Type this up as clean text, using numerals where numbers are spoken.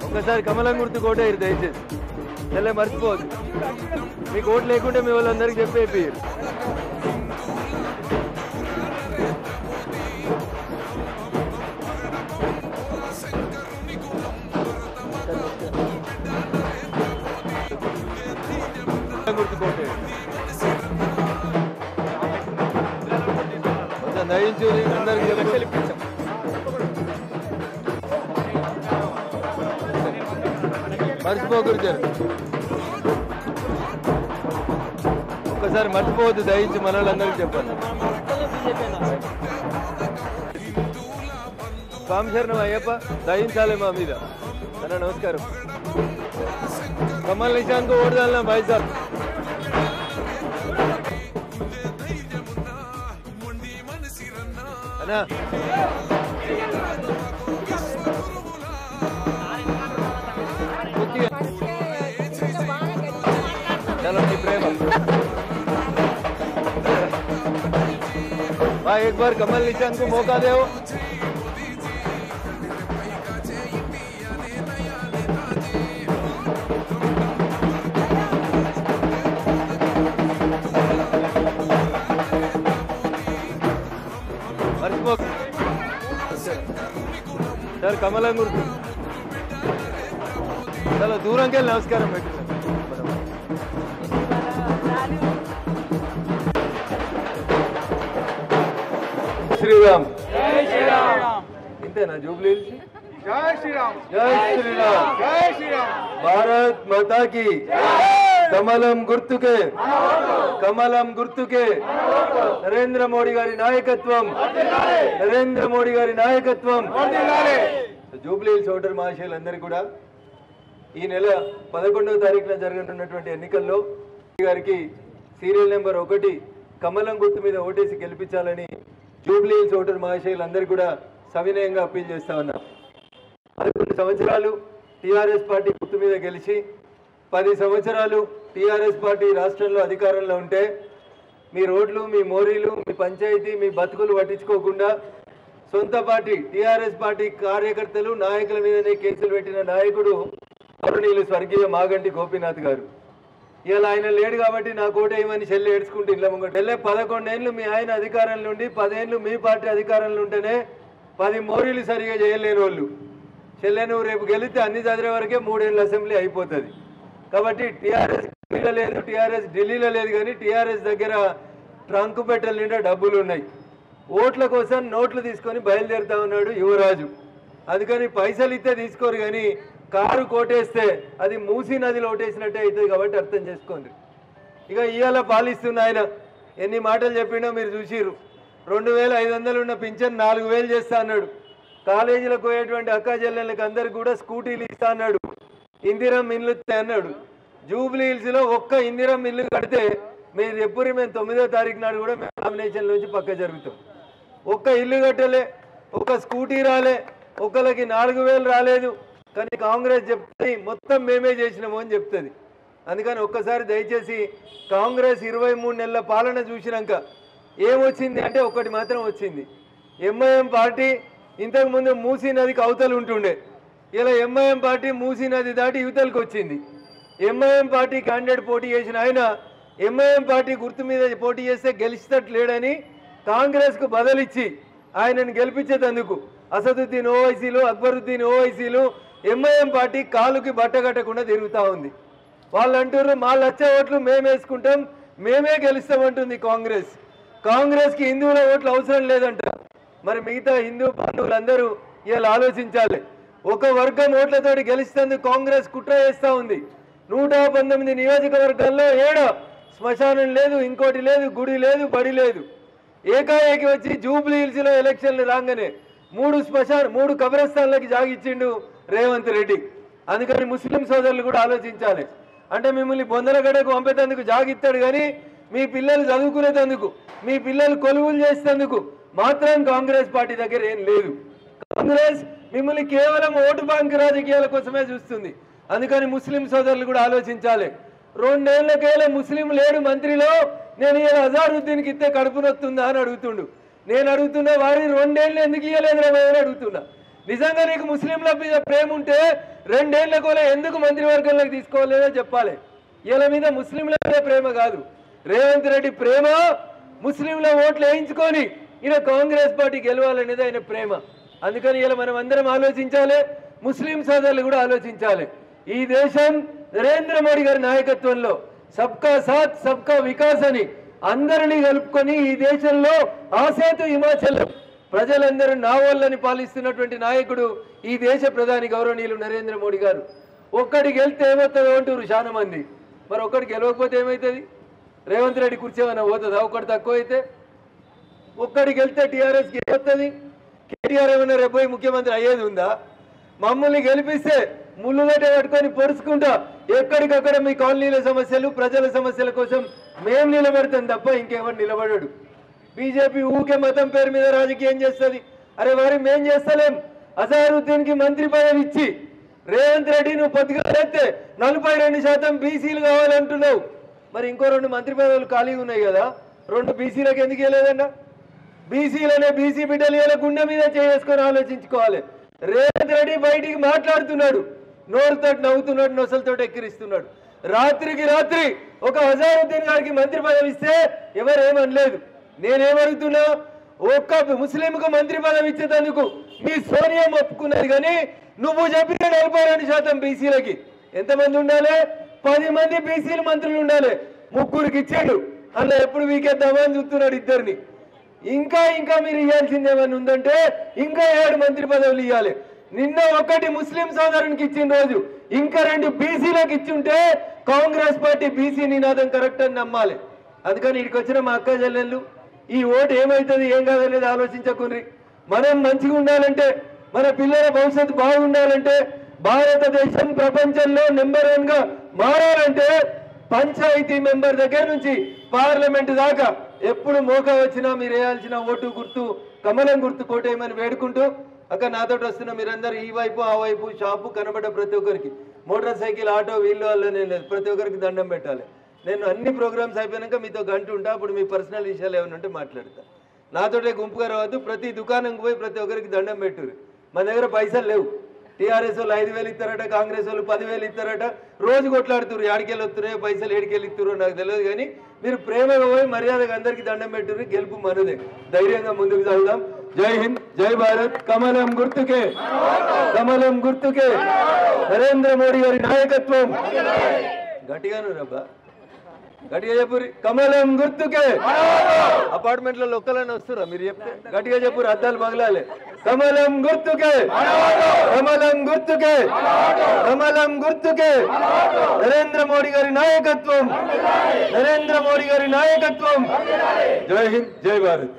ఒక్కసారి కమలం గుర్తు కోటేరు దయచేసి తెల్ల మర్చిపోవద్దు. మీకు ఓటు లేకుంటే మీ వాళ్ళందరికీ చెప్పేపియ్యరు. గుర్తు కోటేరు కొంచెం దయించు అందరికి చెప్పి మర్చిపోకూడదు. ఒక్కసారి మర్చిపోవద్దు దయించి మన వాళ్ళందరికీ చెప్పండి. కామశరణం అయ్యప్ప దయించాలి మా మీద అన్న. నమస్కారం. కమల్ నిశాంత్ को वोट डालना भाई साहब. అన్నా चलो जी प्रेम भाई एक बार कमल निशांत को मौका दे. सर कमल गुर्तु चलो दूर के नमस्कार पेट श्रीराम इंतेना जुबली जय श्री राम जय श्रीराम जय श्री राम. भारत माता की कमलम गुर्तुके नरेंद्र मोदी गारी नायकत्वम नरेंद्र मोदी गारी नायकत्वम. జూబ్లీ హిల్స్ ఓటర్ మహాశయులందరికీ కూడా ఈ నెల 11వ తారీఖున జరగనున్నటువంటి ఎన్నికల్లో గారికి సీరియల్ నెంబర్ 1 కమలం గుర్తు మీద ఓటేసి గెలిపించాలని జూబ్లీ హిల్స్ ఓటర్ మహాశయులందరికీ కూడా సవినయంగా అప్పీల్ చేస్తా ఉన్నా. 11 సంవత్సరాలు టీఆర్ఎస్ పార్టీ గుర్తు మీద గెలిచి 10 సంవత్సరాలు టీఆర్ఎస్ పార్టీ రాష్ట్రంలో అధికారంలో ఉంటే మీ రోడ్లు మీ మోరీలు మీ పంచాయతీ మీ బతుకులు పట్టించుకోకుండా సొంత పార్టీ టీఆర్ఎస్ పార్టీ కార్యకర్తలు నాయకుల మీదనే కేసులు పెట్టిన నాయకుడు గౌరవనీయులు స్వర్గీయ మాగంటి గోపీనాథ్ గారు. ఇలా ఆయన లేడు కాబట్టి నా కోట ఏమని చెల్లె ఏడ్చుకుంటూ ఇళ్ళ ముంగట చెల్లె 11 ఏళ్ళు మీ ఆయన అధికారంలో ఉండి 10 ఏళ్ళు మీ పార్టీ అధికారంలో ఉంటేనే 10 మోరీలు సరిగా చేయలేని వాళ్ళు చెల్లె నువ్వు రేపు గెలిస్తే అన్ని చదివే వరకే 3 ఏళ్ళ అసెంబ్లీ అయిపోతుంది. కాబట్టి టీఆర్ఎస్ లేదు, టీఆర్ఎస్ ఢిల్లీలో లేదు, కానీ టీఆర్ఎస్ దగ్గర ట్రంక్ పెట్టెల నిండా డబ్బులు ఉన్నాయి. ఓట్ల కోసం నోట్లు తీసుకొని బయలుదేరుతా ఉన్నాడు యువరాజు. అందుకని పైసలు ఇస్తే తీసుకోరు, కానీ కారు కోటేస్తే అది మూసీ నదిలో ఓటేసినట్టే అవుతుంది. కాబట్టి అర్థం చేసుకోండి. ఇక ఇవాళ పాలిస్తున్న ఆయన ఎన్ని మాటలు చెప్పిండో మీరు చూసిరు. 2500 ఉన్న పింఛన్ 4000 చేస్తా అన్నాడు. కాలేజీలకు పోయేటువంటి అక్కా చెల్లెళ్ళకి అందరికి కూడా స్కూటీలు ఇస్తా అన్నాడు. ఇందిరం ఇల్లు అన్నాడు. జూబ్లీ హిల్స్లో ఒక్క ఇందిరం ఇల్లు కడితే మీరు ఎప్పుడు మేము 9వ తారీఖు నాడు కూడా మేము నామినేషన్ నుంచి పక్క జరుగుతాం. ఒక్క ఇల్లు కట్టలే, ఒక్క స్కూటీ రాలే, ఒకరికి 4000 రాలేదు. కానీ కాంగ్రెస్ చెప్తుంది మొత్తం మేమే చేసినాము అని చెప్తుంది. అందుకని ఒక్కసారి దయచేసి కాంగ్రెస్ 23 నెలల పాలన చూసినాక ఏమొచ్చింది అంటే ఒకటి మాత్రం వచ్చింది. ఎంఐఎం పార్టీ ఇంతకుముందు మూసీ నదికి అవతలు ఉంటుండే, ఇలా ఎంఐఎం పార్టీ మూసీ నది దాటి యువతలకు వచ్చింది. ఎంఐఎం పార్టీ క్యాండిడేట్ పోటీ చేసిన ఆయన ఎంఐఎం పార్టీ గుర్తు మీద పోటీ చేస్తే గెలిచేటట్టు లేడని కాంగ్రెస్కు బదలిచ్చి ఆయనను గెలిపించేందుకు అసదుద్దీన్ ఓవైసీలు అక్బరుద్దీన్ ఓవైసీలు ఎంఐఎం పార్టీ కాలుకి బట్టగట్టకుండా తిరుగుతూ ఉంది. వాళ్ళు అంటారు మా లక్ష ఓట్లు మేము వేసుకుంటాం, మేమే గెలుస్తామంటుంది కాంగ్రెస్. కాంగ్రెస్కి హిందువుల ఓట్లు అవసరం లేదంట. మరి మిగతా హిందూ బంధువులందరూ ఇలా ఆలోచించాలి. ఒక వర్గం ఓట్లతోటి గెలిస్తేందుకు కాంగ్రెస్ కుట్ర చేస్తూ ఉంది. 119 నియోజకవర్గాల్లో శ్మశానం లేదు, ఇంకోటి లేదు, గుడి లేదు, బడి లేదు. ఏకాఏకి వచ్చి జూబ్లీ హిల్స్లో ఎలక్షన్లు రాగానే 3 కబ్రస్థాన్లకి జాగిచ్చిండు రేవంత్ రెడ్డి. అందుకని ముస్లిం సోదరులు కూడా ఆలోచించాలి. అంటే మిమ్మల్ని బొందలగడకు పంపేందుకు జాగిస్తాడు, కానీ మీ పిల్లలు చదువుకునేందుకు మీ పిల్లలు కొలువులు చేసేందుకు మాత్రం కాంగ్రెస్ పార్టీ దగ్గర ఏం లేదు. కాంగ్రెస్ మిమ్మల్ని కేవలం ఓటు బ్యాంక్ రాజకీయాల కోసమే చూస్తుంది. అందుకని ముస్లిం సోదరులు కూడా ఆలోచించాలి. 2 ఏళ్లకేళ ముస్లిం లేడు మంత్రిలో, నేను ఇలా అజారుద్దీన్కి ఇస్తే కడుపు నొత్తుందా అని అడుగుతుండు. నేను అడుగుతున్నా వారి 2 ఏళ్ళు ఎందుకు ఇవ్వలేదు అని అడుగుతున్నా. నిజంగా నీకు ముస్లింల మీద ప్రేమ ఉంటే రెండేళ్లకోలే ఎందుకు మంత్రివర్గంలోకి తీసుకోలేదో చెప్పాలి. వీళ్ళ మీద ముస్లింల మీద ప్రేమ కాదు, రేవంత్ రెడ్డి ప్రేమ ముస్లింల ఓట్లు వేయించుకొని ఈయన కాంగ్రెస్ పార్టీ గెలవాలనేది ఆయన ప్రేమ. అందుకని ఇలా మనం అందరం ఆలోచించాలి, ముస్లిం సోదరులు కూడా ఆలోచించాలి. ఈ దేశం నరేంద్ర మోడీ గారి నాయకత్వంలో సబ్కా సాత్ సబ్కా వికాస్ అని అందరినీ కలుపుకొని ఈ దేశంలో ఆసేతు హిమాచల్ ప్రజలందరూ నావోళ్ళని పాలిస్తున్నటువంటి నాయకుడు ఈ దేశ ప్రధాని గౌరవనీయులు నరేంద్ర మోడీ గారు. ఒక్కడికి వెళ్తే ఏమవుతుందో అంటారు చాలా మంది. మరి ఒక్కడికి గెలవకపోతే ఏమవుతుంది? రేవంత్ రెడ్డి కూర్చోమన్నా పోతుందా? ఒక్కటి తక్కువ అయితే ఒక్కడికి వెళ్తే టీఆర్ఎస్కి ఏమవుతుంది? కేటీఆర్ ఏమన్నా రేపు పోయి ముఖ్యమంత్రి అయ్యేది ఉందా? మమ్మల్ని గెలిపిస్తే ముళ్ళుగడ్డ పట్టుకొని పొడుచుకుంటా ఎక్కడికక్కడ మీ కాలనీల సమస్యలు ప్రజల సమస్యల కోసం మేము నిలబడతాం తప్ప ఇంకెవరు నిలబడడు. బీజేపీ ఊకే మతం పేరు మీద రాజకీయం చేస్తుంది. అరే వారి మేం చేస్తలేం. అజారుద్దీన్కి మంత్రి పదవి ఇచ్చి రేవంత్ రెడ్డి నువ్వు పొద్దుగా లేస్తే 42% బీసీలు కావాలంటున్నావు. మరి ఇంకో 2 మంత్రి పదవులు ఖాళీగా ఉన్నాయి కదా, 2 బీసీలకు ఎందుకు వెళ్ళలేదన్నా? బీసీలనే బీసీ బిడ్డలు ఇలా గుండె మీద చేసుకొని ఆలోచించుకోవాలి. రేవంత్ రెడ్డి బయటికి మాట్లాడుతున్నాడు, నోరుతో నవ్వుతున్నాడు, నొసలతో ఎక్కిరిస్తున్నాడు. రాత్రికి రాత్రి ఒక అజారుద్దీన్ గారికి మంత్రి పదవి ఇస్తే ఎవరేమనలేదు. నేనేమడుగుతున్నా, ఒక్క ముస్లింకు మంత్రి పదవి ఇచ్చేందుకు మీ సోనియా ఒప్పుకున్నది, కానీ నువ్వు చెప్పిన 42% బీసీలకి ఎంతమంది ఉండాలి? 10 మంది బీసీలు మంత్రులు ఉండాలి. 3కి ఇచ్చాడు, అలా ఎప్పుడు వీకేద్దామని చూస్తున్నాడు ఇద్దరిని. ఇంకా ఇంకా మీరు ఇవ్వాల్సింది ఏమైనా ఉందంటే ఇంకా 7 మంత్రి పదవులు ఇవ్వాలి. నిన్న ఒకటి ముస్లిం సోదరునికి ఇచ్చిన రోజు ఇంకా 2 బీసీలకు ఇచ్చుంటే కాంగ్రెస్ పార్టీ బీసీ నినాదం కరెక్ట్ అని నమ్మాలి. అందుకని ఇక్కడికి వచ్చిన మా అక్క చెల్లెళ్ళు ఈ ఓటు ఏమవుతుంది ఏం కాదనేది ఆలోచించకుండ్రి. మనం మంచిగా ఉండాలంటే, మన పిల్లల భవిష్యత్తు బాగుండాలంటే, భారతదేశం ప్రపంచంలో నెంబర్ 1గా మారాలంటే పంచాయతీ మెంబర్ దగ్గర నుంచి పార్లమెంట్ దాకా ఎప్పుడు మోకా వచ్చినా మీరు వేయాల్సిన ఓటు గుర్తు కమలం గుర్తు కోటేయమని వేడుకుంటూ, అక్క నాతో వస్తున్న మీరందరూ ఈ వైపు ఆ వైపు షాపు కనబడ్డ ప్రతి ఒక్కరికి, మోటార్ సైకిల్ ఆటో వీళ్ళు వాళ్ళనే లేదు, ప్రతి ఒక్కరికి దండం పెట్టాలి. నేను అన్ని ప్రోగ్రామ్స్ అయిపోయాక మీతో గంట ఉంటా, అప్పుడు మీ పర్సనల్ విషయాలు ఏమైనా ఉంటే మాట్లాడతా. నాతోటే గుంపుగా రావద్దు, ప్రతి దుకాణంకి పోయి ప్రతి ఒక్కరికి దండం పెట్టురు. మన దగ్గర పైసలు లేవు. టీఆర్ఎస్ వాళ్ళు 5,000 ఇస్తారట, కాంగ్రెస్ వాళ్ళు 10,000 ఇస్తారట, రోజు కొట్లాడుతున్నారు. ఏడికెళ్ళి వస్తున్నాయో పైసలు, ఏడికెళ్ళి ఇస్తురో నాకు తెలియదు, కానీ మీరు ప్రేమగా పోయి మర్యాదగా అందరికీ దండం పెట్టుర్రు. గెలుపు మనదే. ధైర్యంగా ముందుకు చదువుదాం. జై హింద్, జై భారత్. కమలం గుర్తుకే, కమలం గుర్తుకే, నరేంద్ర మోడీ గారి నాయకత్వం. గట్టిగాను రబ్బా, గట్టిగా చెప్పురి. కమలం గుర్తుకే. అపార్ట్మెంట్లలో ఒక్కలని వస్తురా మీరు చెప్తే గట్టిగా చెప్పురు, అద్దాలు పగలాలి. కమలం గుర్తుకే, కమలం గుర్తుకే, కమలం గుర్తుకే. నరేంద్ర మోడీ గారి నాయకత్వం, నరేంద్ర మోడీ గారి నాయకత్వం. జై హింద్, జై భారత్.